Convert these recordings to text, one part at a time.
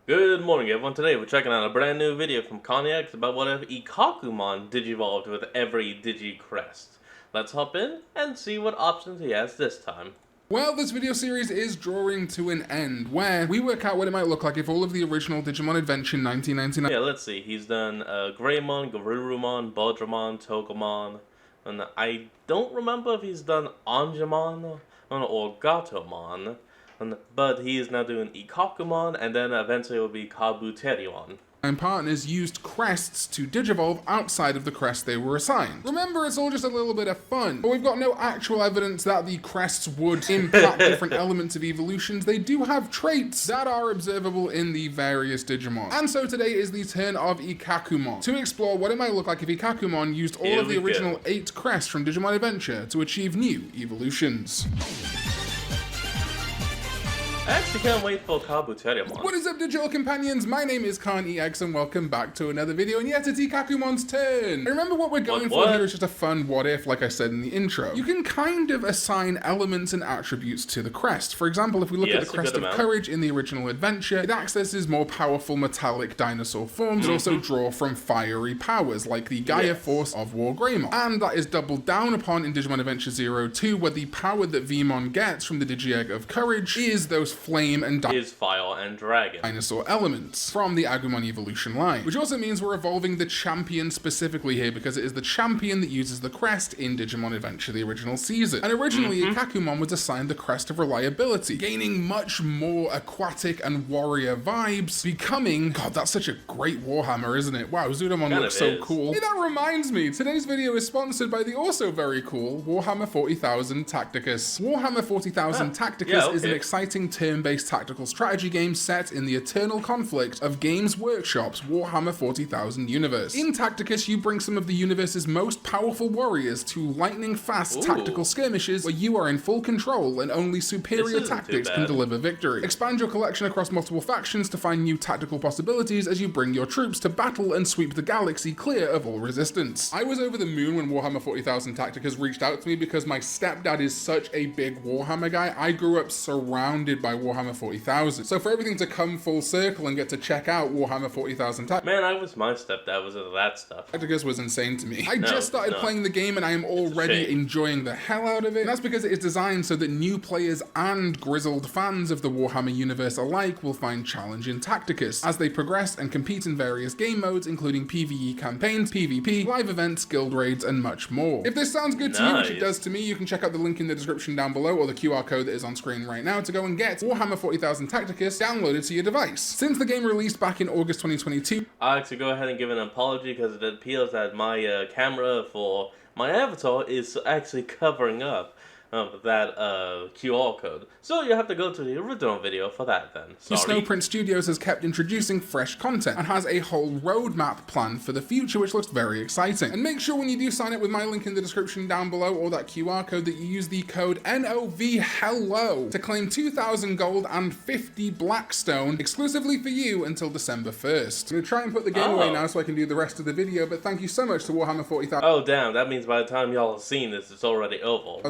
Good morning everyone, today we're checking out a brand new video from Cognax about what if Ikkakumon Digivolved with every Digi-Crest. Let's hop in and see what options he has this time. Well, this video series is drawing to an end, where we work out what it might look like if all of the original Digimon Adventure 1999... Yeah, let's see, he's done Greymon, Garurumon, Bodramon, Togemon, and I don't remember if he's done Angemon or Gatomon. But he is now doing Ikkakumon, and then eventually it will be Kabuterion. And partners used crests to digivolve outside of the crest they were assigned. Remember, it's all just a little bit of fun, but we've got no actual evidence that the crests would impact different elements of evolutions. They do have traits that are observable in the various Digimon. And so today is the turn of Ikkakumon, to explore what it might look like if Ikkakumon used all of the original 8 crests from Digimon Adventure to achieve new evolutions. I actually can't wait for Kabuterion. What is up, digital companions? My name is KhanEX and welcome back to another video, and yet it's Ikkakumon's turn. Remember, what we're going for here is just a fun what if, like I said in the intro. You can kind of assign elements and attributes to the crest. For example, if we look at the Crest of Courage in the original adventure, it accesses more powerful metallic dinosaur forms, and also draw from fiery powers, like the Gaia Force of War Greymon. And that is doubled down upon in Digimon Adventure 02, where the power that Vmon gets from the Digi-Egg of Courage is those flame and fire and dragon dinosaur elements from the Agumon evolution line, which also means we're evolving the champion specifically here, because it is the champion that uses the crest in Digimon Adventure the original season. And originally Ikkakumon was assigned the Crest of Reliability, gaining much more aquatic and warrior vibes, becoming, god, that's such a great Warhammer, isn't it? Wow, Zudamon looks so cool. Hey, that reminds me, today's video is sponsored by the also very cool Warhammer 40,000 Tacticus. Warhammer 40,000 Tacticus is an exciting turn-based tactical strategy game set in the eternal conflict of Games Workshop's Warhammer 40,000 universe. In Tacticus, you bring some of the universe's most powerful warriors to lightning-fast tactical skirmishes where you are in full control and only superior tactics can deliver victory. Expand your collection across multiple factions to find new tactical possibilities as you bring your troops to battle and sweep the galaxy clear of all resistance. I was over the moon when Warhammer 40,000 Tacticus reached out to me because my stepdad is such a big Warhammer guy. I grew up surrounded by Warhammer 40,000. So for everything to come full circle and get to check out Warhammer 40,000 Tacticus. Man, I wish my stepdad was into that stuff. Tacticus was insane to me. I just started playing the game and I am already enjoying the hell out of it. And that's because it is designed so that new players and grizzled fans of the Warhammer universe alike will find challenge in Tacticus as they progress and compete in various game modes, including PvE campaigns, PvP, live events, guild raids, and much more. If this sounds good to you, which it does to me, you can check out the link in the description down below or the QR code that is on screen right now to go and get Warhammer 40,000 Tacticus downloaded to your device. Since the game released back in August 2022, I like to go ahead and give an apology because it appears that my camera for my avatar is actually covering up that QR code. So you have to go to the original video for that then. Sorry. Snowprint Studios has kept introducing fresh content and has a whole roadmap planned for the future, which looks very exciting. And make sure when you do sign up with my link in the description down below or that QR code that you use the code NOVHELLO to claim 2,000 gold and 50 Blackstone exclusively for you until December 1st. I'm going to try and put the game away now so I can do the rest of the video, but thank you so much to Warhammer 40,000. Oh damn, that means by the time y'all have seen this, it's already over.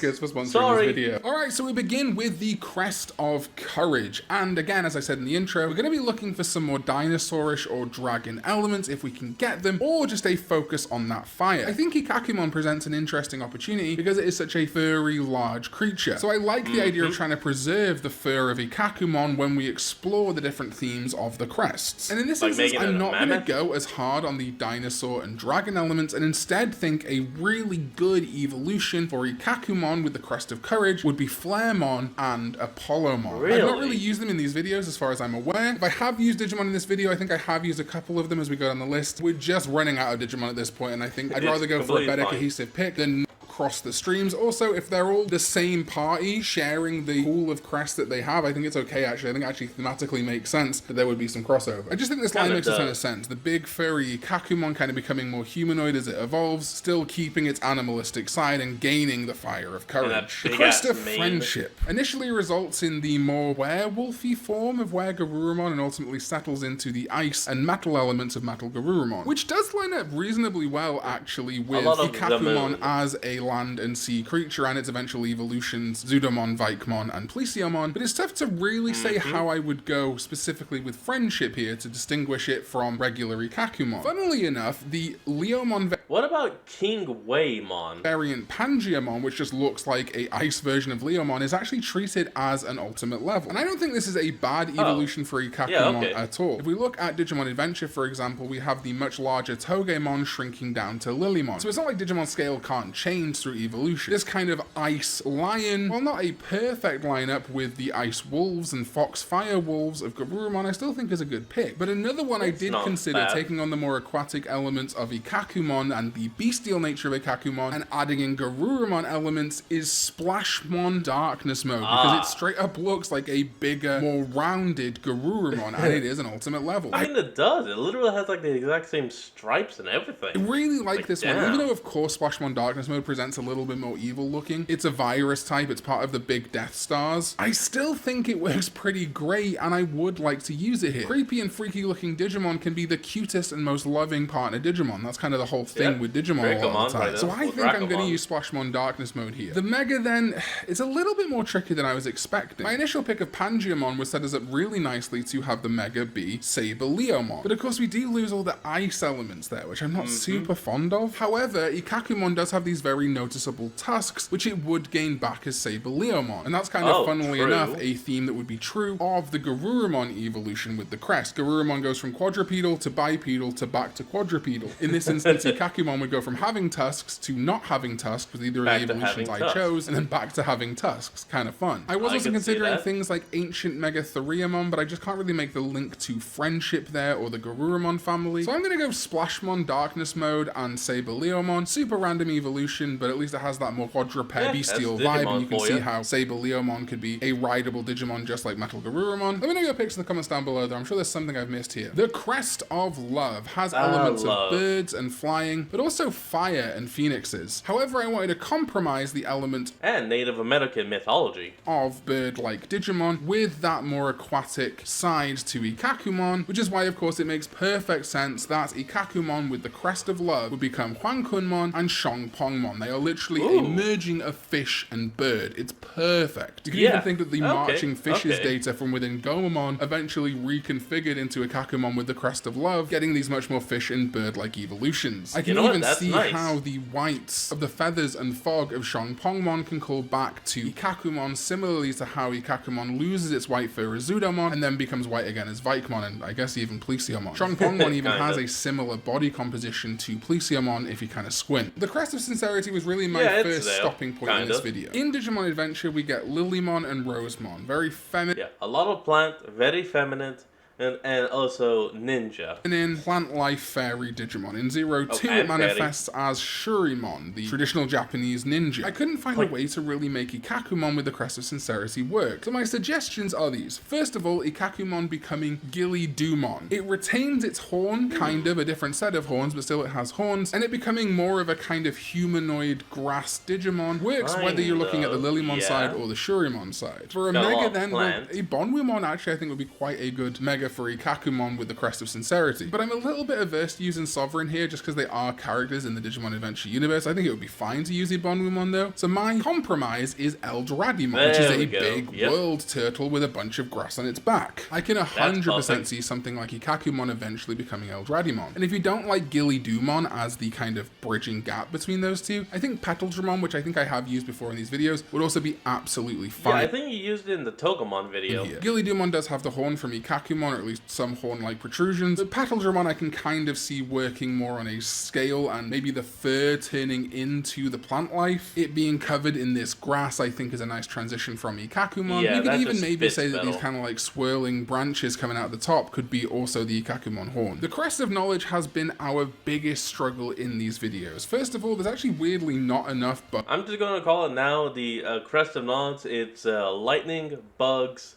For sponsoring this video. Alright, so we begin with the Crest of Courage. And again, as I said in the intro, we're going to be looking for some more dinosaurish or dragon elements if we can get them, or just a focus on that fire. I think Ikkakumon presents an interesting opportunity because it is such a furry, large creature. So I like the idea of trying to preserve the fur of Ikkakumon when we explore the different themes of the crests. And in this instance, I'm not going to go as hard on the dinosaur and dragon elements and instead think a really good evolution for Ikkakumon with the Crest of Courage would be Flaremon and Apollomon. Really? I've not really used them in these videos as far as I'm aware. If I have used Digimon in this video, I think I have used a couple of them as we go down the list. We're just running out of Digimon at this point, and I think I'd rather go for a better cohesive pick than cross the streams. Also, if they're all the same party sharing the pool of crests that they have, I think it's okay actually. I think it actually thematically makes sense that there would be some crossover. I just think this line makes a ton of sense. The big furry Ikkakumon kind of becoming more humanoid as it evolves, still keeping its animalistic side and gaining the fire of courage. The Crest of Friendship initially results in the more werewolfy form of Garurumon and ultimately settles into the ice and metal elements of Metal Garurumon, which does line up reasonably well actually with Ikkakumon as a land and sea creature and its eventual evolutions, Zudomon, Vikemon, and Plesiomon, but it's tough to really say how I would go specifically with friendship here to distinguish it from regular Ikkakumon. Funnily enough, the Leomon What about King Waymon? variant Pangeamon, which just looks like a ice version of Leomon, is actually treated as an ultimate level. And I don't think this is a bad evolution for Ikkakumon at all. If we look at Digimon Adventure, for example, we have the much larger Togemon shrinking down to Lilymon. So it's not like Digimon scale can't change through evolution. This kind of ice lion, while not a perfect lineup with the ice wolves and fox fire wolves of Garurumon, I still think is a good pick. But another one I did consider taking on the more aquatic elements of Ikkakumon and the bestial nature of Ikkakumon and adding in Garurumon elements is Splashmon Darkness Mode, because it straight up looks like a bigger, more rounded Garurumon, and it is an ultimate level. I mean, it does. It literally has like the exact same stripes and everything. I really like this one, even though of course Splashmon Darkness Mode presents a little bit more evil looking. It's a virus type, it's part of the big Death Stars. I still think it works pretty great, and I would like to use it here. Creepy and freaky looking Digimon can be the cutest and most loving partner Digimon. That's kind of the whole thing with Digimon a lot of the time. So I think I'm going to use Splashmon Darkness Mode here. The Mega then is a little bit more tricky than I was expecting. My initial pick of Pangeamon was set us up really nicely to have the Mega be Saber Leomon. But of course we do lose all the ice elements there, which I'm not super fond of. However, Ikkakumon does have these very noticeable tusks, which it would gain back as Saber Leomon. And that's kind of, funnily enough, a theme that would be true of the Garurumon evolution with the Crest. Garurumon goes from quadrupedal to bipedal to back to quadrupedal. In this instance, Ikkakumon would go from having tusks to not having tusks with either of the evolutions I chose, and then back to having tusks. Kind of fun. I was also considering things like Ancient Mega Theriamon, but I just can't really make the link to friendship there or the Garurumon family. So I'm going to go Splashmon Darkness Mode and Saber Leomon. Super random evolution, but at least it has that more quadruped bestial vibe, and you can see how Saber Leomon could be a rideable Digimon just like Metal Garurumon. Let me know your picks in the comments down below, though. I'm sure there's something I've missed here. The Crest of Love has elements of birds and flying, but also fire and phoenixes. However, I wanted to compromise the element and Native American mythology of bird-like Digimon with that more aquatic side to Ikkakumon, which is why, of course, it makes perfect sense that Ikkakumon with the Crest of Love would become Hwankunmon and Shongpongmon. They are literally a merging of fish and bird. It's perfect. You can even think that the marching fishes data from within Gomamon eventually reconfigured into Ikkakumon with the Crest of Love, getting these much more fish and bird-like evolutions. I can even see how the whites of the feathers and fog of Shongpongmon can call back to Ikkakumon, similarly to how Ikkakumon loses its white fur as Zudomon and then becomes white again as Vikemon, and I guess even Plesiomon. Shongpongmon even has a similar body composition to Plesiomon if you kind of squint. The Crest of Sincerity was really my first stopping point in this video. In Digimon Adventure, we get Lilymon and Rosemon. Very feminine. Yeah, a lot of plant, very feminine, and also ninja. And in Plant Life Fairy Digimon, in 02 it manifests as Shurimon, the traditional Japanese ninja. I couldn't find a way to really make Ikkakumon with the Crest of Sincerity work, so my suggestions are these. First of all, Ikkakumon becoming Gilly-Dumon. It retains its horn, kind of, a different set of horns, but still it has horns, and it becoming more of a kind of humanoid grass Digimon works whether you're looking at the Lilymon side or the Shurimon side. For a Mega then, well, a Bonwimon actually I think would be quite a good Mega for Ikkakumon with the Crest of Sincerity. But I'm a little bit averse to using Sovereign here just because they are characters in the Digimon Adventure universe. I think it would be fine to use a Bonwimon though. So my compromise is Eldradimon, which is a big world turtle with a bunch of grass on its back. I can 100% see something like Ikkakumon eventually becoming Eldradimon. And if you don't like Gilly-Dumon as the kind of bridging gap between those two, I think Petaldramon, which I think I have used before in these videos, would also be absolutely fine. Yeah, I think you used it in the Togemon video. Gilly-Dumon does have the horn from Ikkakumon, or at least some horn-like protrusions. But Petaldramon I can kind of see working more on a scale, and maybe the fur turning into the plant life. It being covered in this grass I think is a nice transition from Ikkakumon. You could even maybe say that these kind of like swirling branches coming out the top could be also the Ikkakumon horn. The Crest of Knowledge has been our biggest struggle in these videos. First of all, there's actually weirdly not enough I'm just going to call it now the Crest of Knowledge. It's lightning, bugs,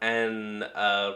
and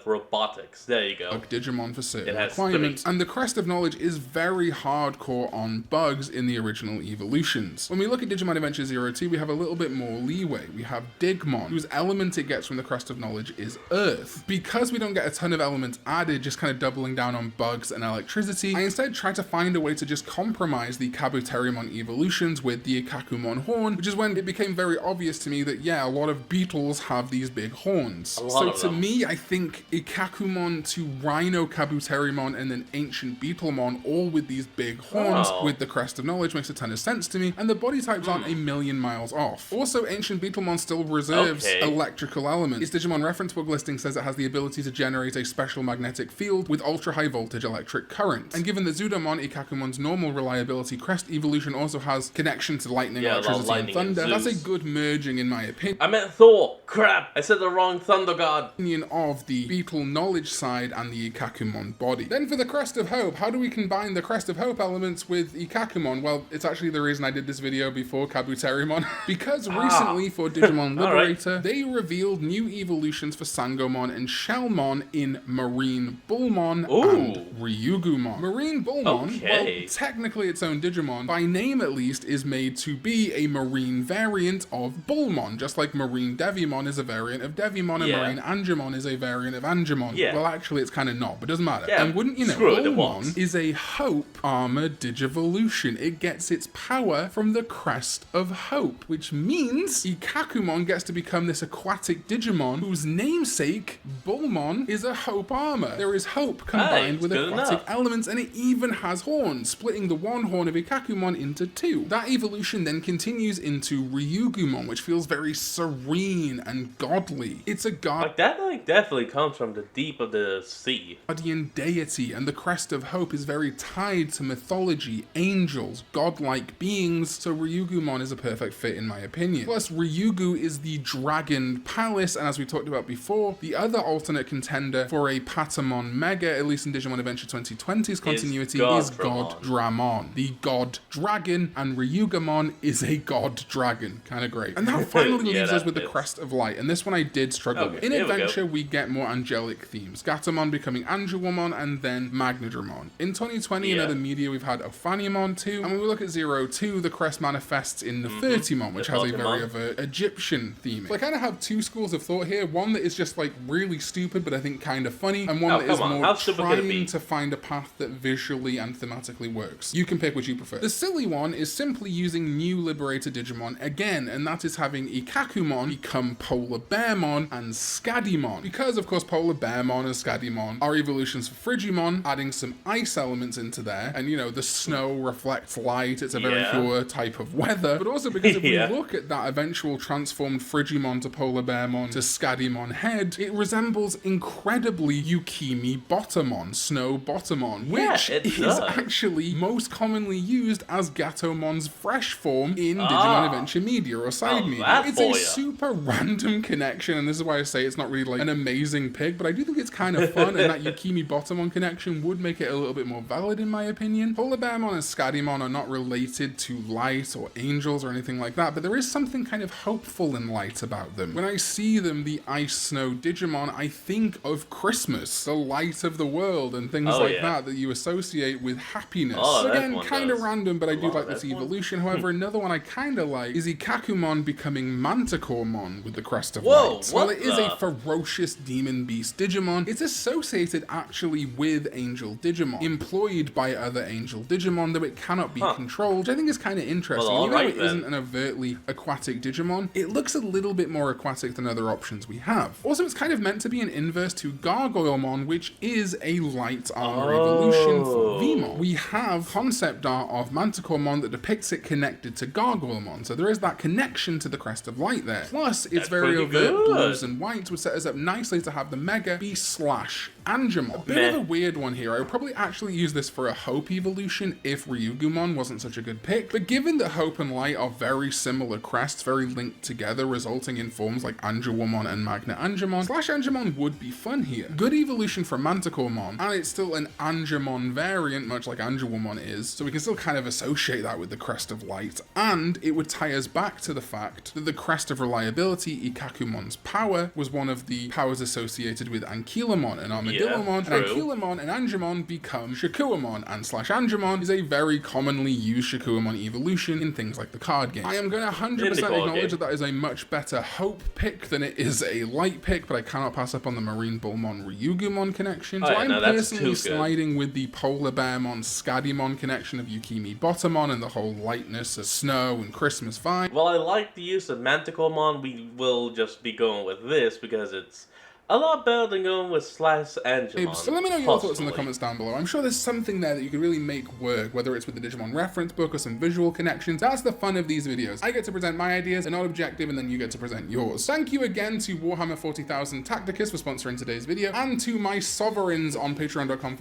robotics. There you go. Digimon for certain It has requirements, 3. and the Crest of Knowledge is very hardcore on bugs in the original evolutions. When we look at Digimon Adventure 02, we have a little bit more leeway. We have Digimon, whose element it gets from the Crest of Knowledge is Earth. Because we don't get a ton of elements added, just kind of doubling down on bugs and electricity, I instead try to find a way to just compromise the Kabuterimon evolutions with the Ikkakumon horn, which is when it became very obvious to me that, yeah, a lot of beetles have these big horns. So to me, I think Ikkakumon to Rhino Kabuterimon and then Ancient Beetlemon, all with these big horns with the Crest of Knowledge, makes a ton of sense to me, and the body types aren't a million miles off. Also, Ancient Beetlemon still reserves electrical elements. Its Digimon reference book listing says it has the ability to generate a special magnetic field with ultra high voltage electric current. And given that Zudomon, Ikkakumon's normal reliability Crest evolution, also has connection to lightning, electricity, and thunder, that's a good merging in my opinion. I meant Thor! Crap! I said the wrong Thunder God! Of the Beetle knowledge side and the Ikkakumon body. Then for the Crest of Hope, how do we combine the Crest of Hope elements with Ikkakumon? Well, it's actually the reason I did this video before Kabuterimon. Because recently for Digimon Liberator, they revealed new evolutions for Sangomon and Shellmon in Marine Bullmon and Ryugumon. Marine Bullmon, well, technically its own Digimon, by name at least, is made to be a marine variant of Bullmon, just like Marine Devimon is a variant of Devimon and Marine Angemon is a variant of Angemon. Well, actually, it's kind of not, but doesn't matter. And wouldn't you know, Bullmon is a Hope armored Digivolution. It gets its power from the Crest of Hope, which means Ikkakumon gets to become this aquatic Digimon whose namesake, Bullmon, is a Hope armor. There is Hope combined with aquatic elements, and it even has horns, splitting the one horn of Ikkakumon into 2. That evolution then continues into Ryugumon, which feels very serene and godly. It's a god. Like that definitely comes from the deep of the sea. Guardian deity, and the Crest of Hope is very tied to mythology, angels, godlike beings, so Ryugumon is a perfect fit in my opinion. Plus, Ryugu is the Dragon Palace, and as we talked about before, the other alternate contender for a Patamon Mega, at least in Digimon Adventure 2020's continuity, is God Dramon. The God Dragon, and Ryugumon is a God Dragon. Kind of great. And that finally leaves us with the Crest of Light, and this one I did struggle with. In Adventure, we get more angelic themes. Gatomon becoming Angelwomon, and then Magnadramon. In 2020, in other media, we've had Ophanimon too, and when we look at 02, the Crest manifests in Nefertimon, which has a very overt Egyptian theme. So I kind of have two schools of thought here. One that is just like really stupid, but I think kind of funny, and one that is more trying to find a path that visually and thematically works. You can pick which you prefer. The silly one is simply using new Liberator Digimon again, and that is having Ikkakumon become Polar Bearmon and Skadimon. Because, of course, Polar Bearmon and Skadimon are evolutions for Frigimon, adding some ice elements into there, and, you know, the snow reflects light, it's a very pure type of weather, but also because if we look at that eventual transformed Frigimon to Polar Bearmon to Skadimon head, it resembles incredibly Yukimi Bottomon, Snow Bottomon, which is actually most commonly used as Gatomon's fresh form in Digimon Adventure media or side media. It's a super random connection, and this is why I say it's not really like an amazing pick, but I do think it's kind of fun, and that Yukimi Bottomon connection would make it a little bit more valid in my opinion. Polar Bearmon and Skadimon are not related to light or angels or anything like that, but there is something kind of hopeful and light about them. When I see them, the Ice Snow Digimon, I think of Christmas, the light of the world, and things like that you associate with happiness. Again, kind of random, but I do like this evolution. However, another one I kind of like is Ikkakumon becoming Manticoremon with the Crest of Light. While it is a ferocious demon beast Digimon, it's associated actually with Angel Digimon, employed by other Angel Digimon, though it cannot be controlled, which I think is kind of interesting. Even though it isn't an overtly aquatic Digimon, it looks a little bit more aquatic than other options we have. Also, it's kind of meant to be an inverse to Gargoylemon, which is a light armor evolution for Vmon. We have concept art of Manticoremon that depicts it connected to Gargoylemon, so there is that connection to the Crest of Light there. Plus, it's very overt blues and whites, would set us up nicely to have the Mega be slash Angemon. A bit of a weird one here. I would probably actually use this for a Hope evolution if Ryugumon wasn't such a good pick, but given that Hope and Light are very similar crests, very linked together, resulting in forms like Angelwomon and Magna Angemon, slash Angemon would be fun here. Good evolution for Manticoremon, and it's still an Angemon variant, much like Angelwomon is, so we can still kind of associate that with the Crest of Light, and it would tie us back to the fact that the Crest of Reliability, Ikkakumon's power, was one of the powers associated with Ankylamon and Armadillomon, and true. Ankylamon and Angemon become Shakuamon, and /Angemon is a very commonly used Shakuamon evolution in things like the card game. I am going to 100% acknowledge that is a much better Hope pick than it is a Light pick, but I cannot pass up on the Marine Bullmon Ryugumon connection. So I'm personally sliding with the Polar Bearmon Scadimon connection of Yukimi Bottomon and the whole lightness of snow and Christmas vibe. Well, I like the use of Manticomon. We will just be going with this because it's a lot better than going with /Angemon. So let me know your thoughts in the comments down below. I'm sure there's something there that you could really make work, whether it's with the Digimon reference book or some visual connections. That's the fun of these videos. I get to present my ideas, they're not objective, and then you get to present yours. Thank you again to Warhammer 40,000 Tacticus for sponsoring today's video, and to my sovereigns on patreon.com/.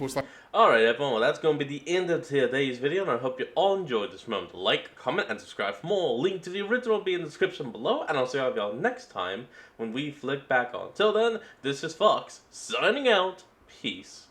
Alright everyone, well that's going to be the end of today's video, and I hope you all enjoyed this moment. Like, comment, and subscribe for more. Link to the original will be in the description below, and I'll see all of y'all next time when we flick back on. Till then, this is Fox, signing out. Peace.